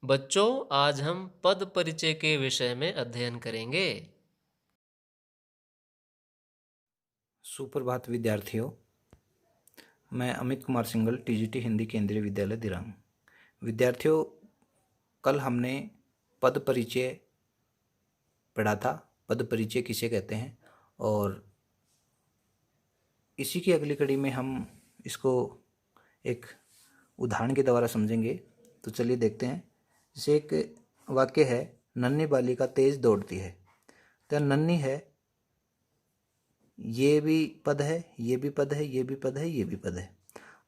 बच्चों, आज हम पद परिचय के विषय में अध्ययन करेंगे। सुप्रभात विद्यार्थियों। मैं अमित कुमार सिंघल, टीजीटी हिंदी केंद्रीय विद्यालय दिरांग। विद्यार्थियों, कल हमने पद परिचय पढ़ा था। पद परिचय किसे कहते हैं, और इसी की अगली कड़ी में हम इसको एक उदाहरण के द्वारा समझेंगे। तो चलिए देखते हैं। जैसे एक वाक्य है, नन्ही बालिका तेज दौड़ती है। तो नन्ही है, ये भी पद है, ये भी पद है, ये भी पद है, ये भी पद है।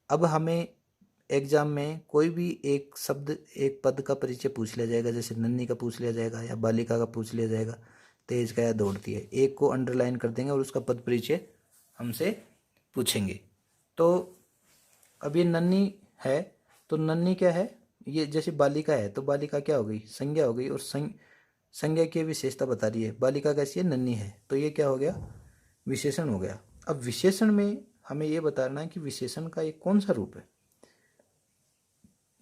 अब हमें एग्जाम में कोई भी एक शब्द, एक पद का परिचय पूछ लिया जाएगा। जैसे नन्ही का पूछ लिया जाएगा या बालिका का पूछ लिया जाएगा, तेज का या दौड़ती है। एक को अंडरलाइन कर देंगे और उसका पद परिचय हमसे पूछेंगे। तो अब ये नन्ही है, तो नन्ही क्या है? ये जैसे बालिका है तो बालिका क्या हो गई? संज्ञा हो गई, और संज्ञा की विशेषता बता रही है। बालिका कैसी है? नन्ही है। तो ये क्या हो गया? विशेषण हो गया। अब विशेषण में हमें ये बताना है कि विशेषण का एक कौन सा रूप है।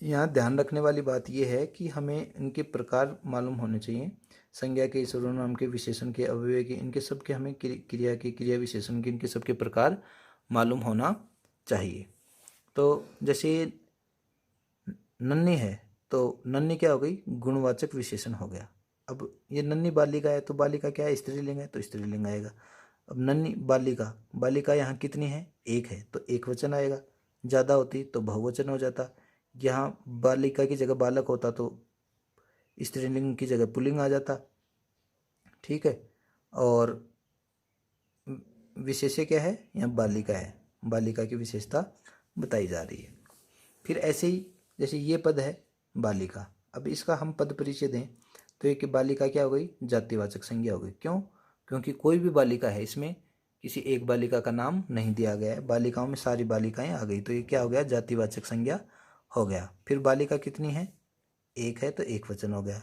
यहाँ ध्यान रखने वाली बात यह है कि हमें इनके प्रकार मालूम होने चाहिए। संज्ञा के, सर्वनाम के, विशेषण के, अव्यय के, इनके सब के हमें क्रिया के, क्रिया विशेषण के, इनके सबके प्रकार मालूम होना चाहिए। तो जैसे नन्ही है, तो नन्ही क्या हो गई? गुणवाचक विशेषण हो गया। अब ये नन्ही बालिका है, तो बालिका क्या है? स्त्रीलिंग है, तो स्त्रीलिंग आएगा। अब नन्ही बालिका, बालिका यहाँ कितनी है? एक है, तो एक वचन आएगा। ज़्यादा होती तो बहुवचन हो जाता। यहाँ बालिका की जगह बालक होता तो स्त्रीलिंग की जगह पुल्लिंग आ जाता। ठीक है। और विशेष्य क्या है? यहाँ बालिका है, बालिका की विशेषता बताई जा रही है। फिर ऐसे ही जैसे ये पद है बालिका, अब इसका हम पद परिचय दें तो एक बालिका क्या हो गई? जातिवाचक संज्ञा हो गई। क्यों? क्योंकि कोई भी बालिका है, इसमें किसी एक बालिका का नाम नहीं दिया गया है। बालिकाओं में सारी बालिकाएं आ गई, तो ये क्या हो गया? जातिवाचक संज्ञा हो गया। फिर बालिका कितनी है? एक है, तो एक वचन हो गया।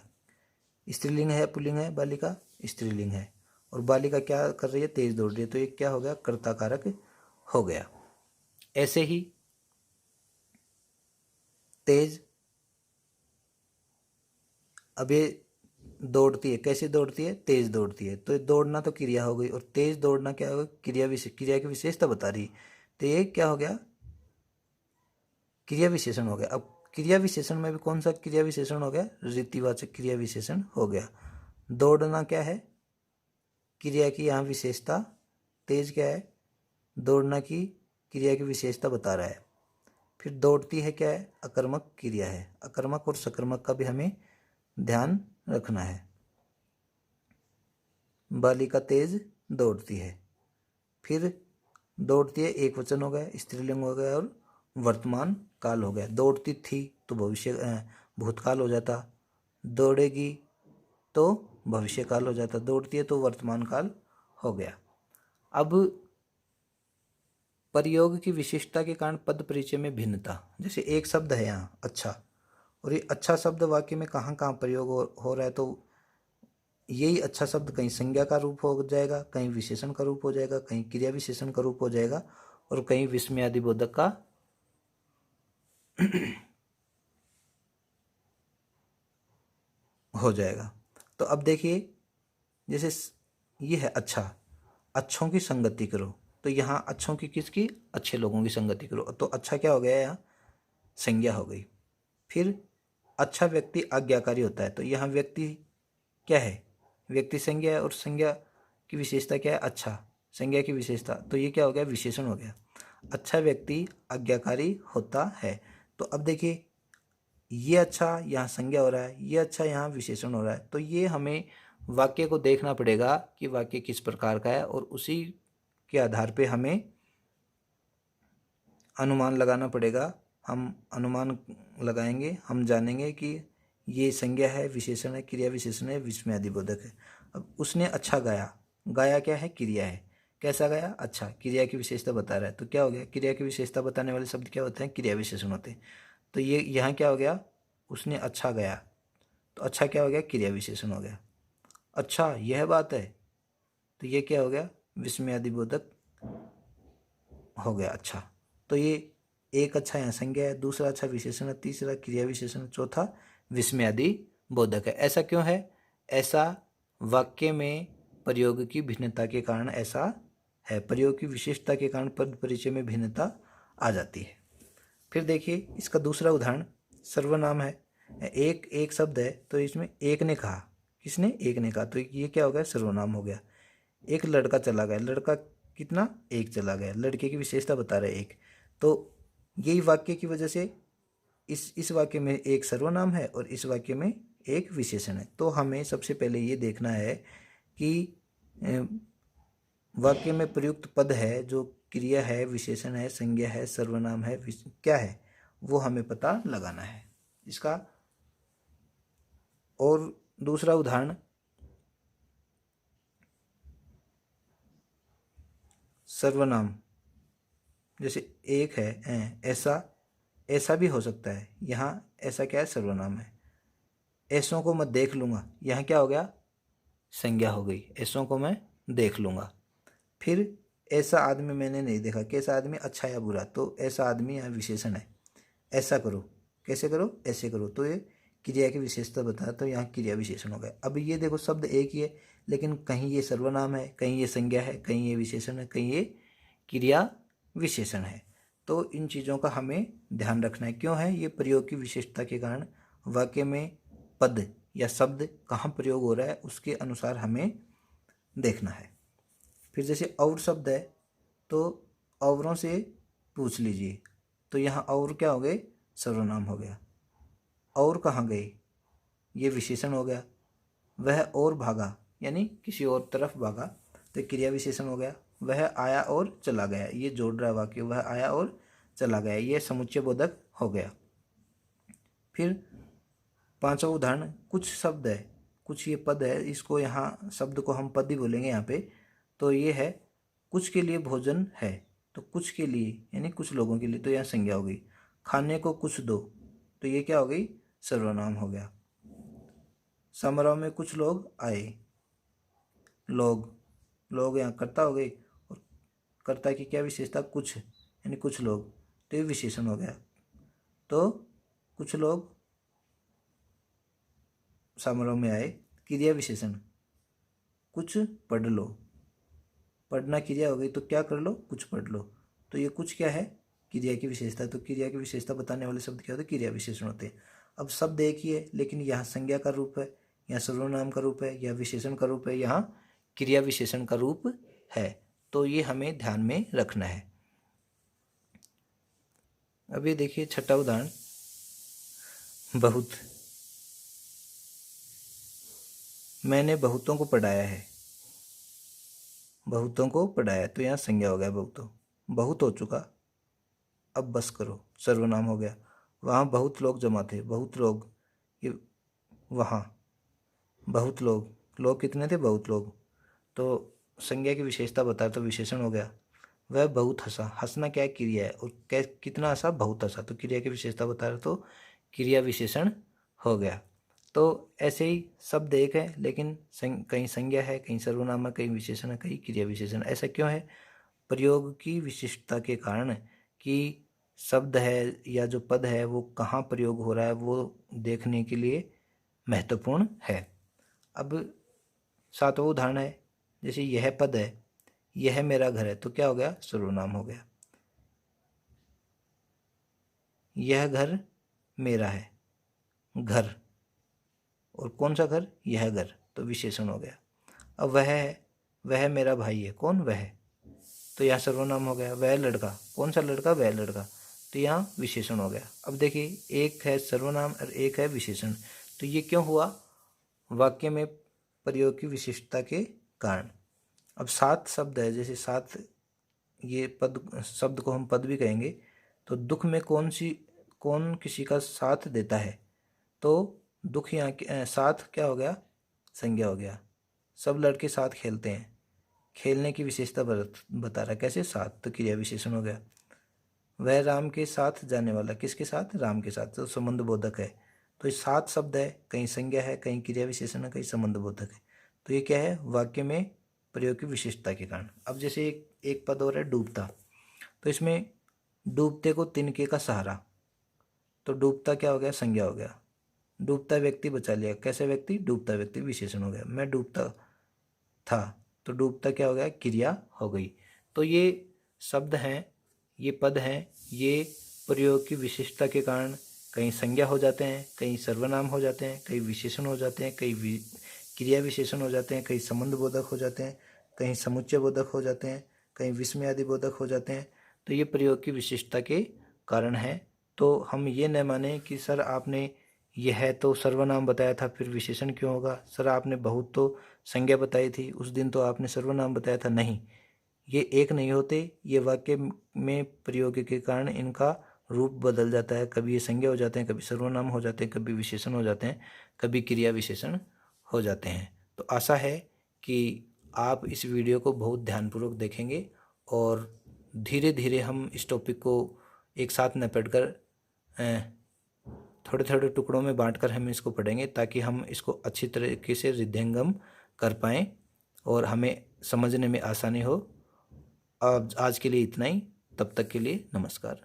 स्त्रीलिंग है, पुल्लिंग है? बालिका स्त्रीलिंग है। और बालिका क्या कर रही है? तेज दौड़ रही है, तो ये क्या हो गया? कर्ता कारक हो गया। ऐसे ही तेज, अब ये दौड़ती है, कैसे दौड़ती है? तेज दौड़ती है। तो दौड़ना तो क्रिया हो गई, और तेज दौड़ना क्या होगा? क्रिया की विशेषता बता रही। तो ये क्या हो गया? क्रिया विशेषण हो गया। अब क्रिया विशेषण में भी कौन सा क्रिया विशेषण हो गया? रीतिवाचक क्रिया विशेषण हो गया। दौड़ना क्या है? क्रिया की यहाँ विशेषता। तेज क्या है? दौड़ना की क्रिया की विशेषता बता रहा है। फिर दौड़ती है क्या है? अकर्मक क्रिया है। अकर्मक और सकर्मक का भी हमें ध्यान रखना है। बालिका तेज दौड़ती है। फिर दौड़ती है, एक वचन हो गया, स्त्रीलिंग हो गया, और वर्तमान काल हो गया। दौड़ती थी तो भूतकाल हो जाता। दौड़ेगी तो भविष्य काल हो जाता। दौड़ती है तो वर्तमान काल हो गया। अब प्रयोग की विशिष्टता के कारण पद परिचय में भिन्नता। जैसे एक शब्द है यहाँ अच्छा, और ये अच्छा शब्द वाक्य में कहाँ कहाँ प्रयोग हो रहा है, तो यही अच्छा शब्द कहीं संज्ञा का रूप हो जाएगा, कहीं विशेषण का रूप हो जाएगा, कहीं क्रिया विशेषण का रूप हो जाएगा, और कहीं विस्मयादि बोधक का हो जाएगा। तो अब देखिए, जैसे ये है अच्छा, अच्छों की संगति करो। तो यहाँ अच्छों की किसकी? अच्छे लोगों की संगति करो। तो अच्छा क्या हो गया? यहाँ संज्ञा हो गई। फिर अच्छा व्यक्ति आज्ञाकारी होता है, तो यहाँ व्यक्ति क्या है? व्यक्ति संज्ञा है, और संज्ञा की विशेषता क्या है? अच्छा, संज्ञा की विशेषता, तो ये क्या हो गया? विशेषण हो गया। अच्छा व्यक्ति आज्ञाकारी होता है। तो अब देखिए, ये अच्छा यहाँ संज्ञा हो रहा है, ये अच्छा यहाँ विशेषण हो रहा है। तो ये हमें वाक्य को देखना पड़ेगा कि वाक्य किस प्रकार का है, और उसी के आधार पे हमें अनुमान लगाना पड़ेगा। हम अनुमान लगाएंगे, हम जानेंगे कि ये संज्ञा है, विशेषण है, क्रिया विशेषण है, विस्मयादि बोधक है। अब उसने अच्छा गाया, गाया क्या है? क्रिया है। कैसा गाया? अच्छा, क्रिया की विशेषता बता रहा है, तो क्या हो गया? क्रिया की विशेषता बताने वाले शब्द क्या होते हैं? क्रिया विशेषण होते हैं। तो ये यहाँ क्या हो गया? उसने अच्छा गाया, तो अच्छा क्या हो गया? क्रिया विशेषण हो गया। अच्छा यह बात है, तो ये क्या हो गया? विस्मयादि बोधक हो गया। अच्छा, तो ये एक अच्छा यहाँ संज्ञा है, दूसरा अच्छा विशेषण है, तीसरा क्रिया विशेषण, चौथा विस्मयादि बोधक है। ऐसा क्यों है? ऐसा वाक्य में प्रयोग की भिन्नता के कारण ऐसा है। प्रयोग की विशेषता के कारण पद परिचय में भिन्नता आ जाती है। फिर देखिए इसका दूसरा उदाहरण सर्वनाम है। एक एक शब्द है तो इसमें एक ने कहा, किसने? एक ने कहा, तो ये क्या हो गया? सर्वनाम हो गया। एक लड़का चला गया, लड़का कितना? एक चला गया। लड़के की विशेषता बता रहे एक, तो यही वाक्य की वजह से इस वाक्य में एक सर्वनाम है और इस वाक्य में एक विशेषण है। तो हमें सबसे पहले ये देखना है कि वाक्य में प्रयुक्त पद है, जो क्रिया है, विशेषण है, संज्ञा है, सर्वनाम है, क्या है, वो हमें पता लगाना है इसका। और दूसरा उदाहरण सर्वनाम, जैसे एक है, ऐसा, ऐसा भी हो सकता है। यहाँ ऐसा क्या है? सर्वनाम है। ऐसों को मैं देख लूँगा, यहाँ क्या हो गया? संज्ञा हो गई। ऐसों को मैं देख लूँगा। फिर ऐसा आदमी मैंने नहीं देखा, कैसा आदमी? अच्छा या बुरा, तो ऐसा आदमी यहाँ विशेषण है। ऐसा करो, कैसे करो? ऐसे करो, तो ये क्रिया की विशेषता बताया, तो यहाँ क्रिया विशेषण हो गया। अब ये देखो शब्द एक ही है, लेकिन कहीं ये सर्वनाम है, कहीं ये संज्ञा है, कहीं ये विशेषण है, कहीं ये क्रिया विशेषण है। तो इन चीज़ों का हमें ध्यान रखना है। क्यों है? ये प्रयोग की विशेषता के कारण वाक्य में पद या शब्द कहाँ प्रयोग हो रहा है उसके अनुसार हमें देखना है। फिर जैसे और शब्द है तो औरों से पूछ लीजिए, तो यहाँ और क्या हो गए? सर्वनाम हो गया। और कहाँ गए? ये विशेषण हो गया। वह और भागा, यानी किसी और तरफ भागा, तो क्रिया विशेषण हो गया। वह आया और चला गया, ये जोड़ रहा है वाक्य, वह आया और चला गया, ये समुच्चय बोधक हो गया। फिर पांचवा उदाहरण, कुछ शब्द है, कुछ ये पद है, इसको यहाँ शब्द को हम पद ही बोलेंगे यहाँ पे। तो ये है कुछ के लिए भोजन है, तो कुछ के लिए यानी कुछ लोगों के लिए, तो यहाँ संज्ञा हो गई। खाने को कुछ दो, तो ये क्या हो गई? सर्वनाम हो गया। समारोह में कुछ लोग आए, लोग यहाँ कर्ता हो गई, और कर्ता की क्या विशेषता? कुछ, यानी कुछ लोग, तो ये विशेषण हो गया। तो कुछ लोग समारोह में आए, क्रिया विशेषण, कुछ पढ़ लो, पढ़ना क्रिया हो गई, तो क्या कर लो? कुछ पढ़ लो, तो ये कुछ क्या है? क्रिया की विशेषता। तो क्रिया की विशेषता बताने वाले शब्द क्या होते हैं? क्रिया विशेषण होते हैं। अब शब्द एक ही है, लेकिन यहाँ संज्ञा का रूप है, यहाँ सर्वनाम का रूप है, या विशेषण का रूप है, यहाँ क्रिया विशेषण का रूप है। तो ये हमें ध्यान में रखना है। अब ये देखिए छठा उदाहरण, बहुत। मैंने बहुतों को पढ़ाया है, बहुतों को पढ़ाया, तो यहाँ संज्ञा हो गया बहुतों। बहुत हो चुका, अब बस करो, सर्वनाम हो गया। वहाँ बहुत लोग जमा थे, बहुत लोग, ये वहाँ बहुत लोग कितने थे? बहुत लोग, तो संज्ञा की विशेषता बताया, तो विशेषण हो गया। वह बहुत हंसा, हंसना क्या है? क्रिया है, और कितना हंसा? बहुत हंसा, तो क्रिया की विशेषता बता रहा, तो क्रिया विशेषण हो गया। तो ऐसे ही शब्द एक है, लेकिन कहीं संज्ञा है, कहीं सर्वनाम है, कहीं विशेषण है, कहीं क्रिया विशेषण। ऐसा क्यों है? प्रयोग की विशिष्टता के कारण, कि शब्द है या जो पद है वो कहाँ प्रयोग हो रहा है वो देखने के लिए महत्वपूर्ण है। अब सातवां उदाहरण है, जैसे यह पद है, यह मेरा घर है, तो क्या हो गया? सर्वनाम हो गया। यह घर मेरा है, घर, और कौन सा घर? यह घर, तो विशेषण हो गया। अब वह है, वह मेरा भाई है, कौन? वह, तो यहाँ सर्वनाम हो गया। वह लड़का, कौन सा लड़का? वह लड़का, तो यहाँ विशेषण हो गया। अब देखिए एक है सर्वनाम और एक है विशेषण, तो ये क्यों हुआ? वाक्य में प्रयोग की विशिष्टता के कारण। अब सात शब्द है, जैसे सात, ये पद, शब्द को हम पद भी कहेंगे। तो दुख में कौन किसी का साथ देता है, तो दुख यहाँ साथ क्या हो गया? संज्ञा हो गया। सब लड़के साथ खेलते हैं, खेलने की विशेषता बता रहा, कैसे? साथ, तो क्रिया विशेषण हो गया। वह राम के साथ जाने वाला, किसके साथ? राम के साथ, तो संबंध बोधक है। तो ये सात शब्द है, कहीं संज्ञा है, कहीं क्रिया विशेषण है, कहीं संबंध बोधक है। तो ये क्या है? वाक्य में प्रयोग की विशेषता के कारण। अब जैसे एक पद और है डूबता, तो इसमें डूबते को तिनके का सहारा, तो डूबता क्या हो गया? संज्ञा हो गया। डूबता व्यक्ति बचा लिया। कैसा व्यक्ति? डूबता व्यक्ति विशेषण हो गया। मैं डूबता था, तो डूबता क्या हो गया? क्रिया हो गई। तो ये शब्द हैं, ये पद हैं, ये प्रयोग की विशिष्टता के कारण कहीं संज्ञा हो जाते हैं, कहीं सर्वनाम हो जाते हैं, कहीं विशेषण हो जाते हैं, कहीं क्रिया विशेषण हो जाते हैं, कहीं संबंध बोधक हो जाते हैं, कहीं समुच्चय बोधक हो जाते हैं, कहीं विस्मयादि बोधक हो जाते हैं। तो ये प्रयोग की विशिष्टता के कारण है। तो हम ये न माने कि सर आपने यह है तो सर्वनाम बताया था, फिर विशेषण क्यों होगा? सर आपने बहुत तो संज्ञा बताई थी, उस दिन तो आपने सर्वनाम बताया था। नहीं, ये एक नहीं होते, ये वाक्य में प्रयोग के कारण इनका रूप बदल जाता है। कभी ये संज्ञा हो जाते हैं, कभी सर्वनाम हो जाते हैं, कभी विशेषण हो जाते हैं, कभी क्रिया विशेषण हो जाते हैं। तो आशा है कि आप इस वीडियो को बहुत ध्यानपूर्वक देखेंगे और धीरे धीरे हम इस टॉपिक को एक साथ निपटकर थोड़े थोड़े टुकड़ों में बांटकर हम इसको पढ़ेंगे, ताकि हम इसको अच्छी तरीके से हृदयंगम कर पाएँ और हमें समझने में आसानी हो। अब आज के लिए इतना ही, तब तक के लिए नमस्कार।